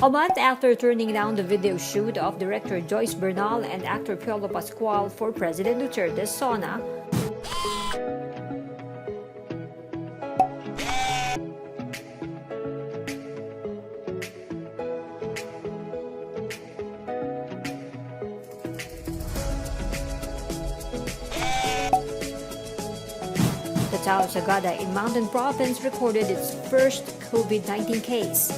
A month after turning down the video shoot of director Joyce Bernal and actor Piolo Pascual for President Duterte's SONA, the town of Sagada in Mountain Province recorded its first COVID-19 case.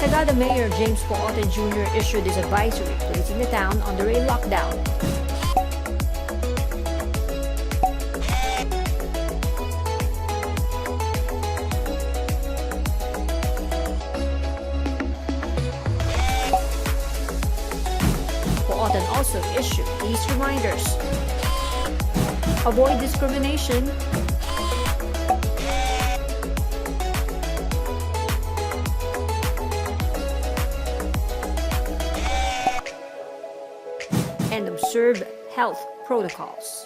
Sagada Mayor James Pooten Jr. issued his advisory, placing the town under a lockdown. Pooten also issued these reminders: avoid discrimination, and observe health protocols.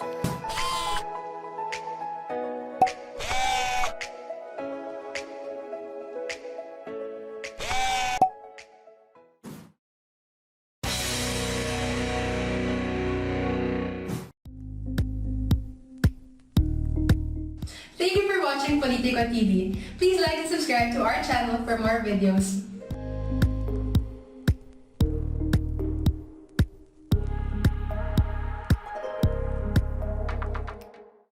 Thank you for watching Politiko TV. Please like and subscribe to our channel for more videos.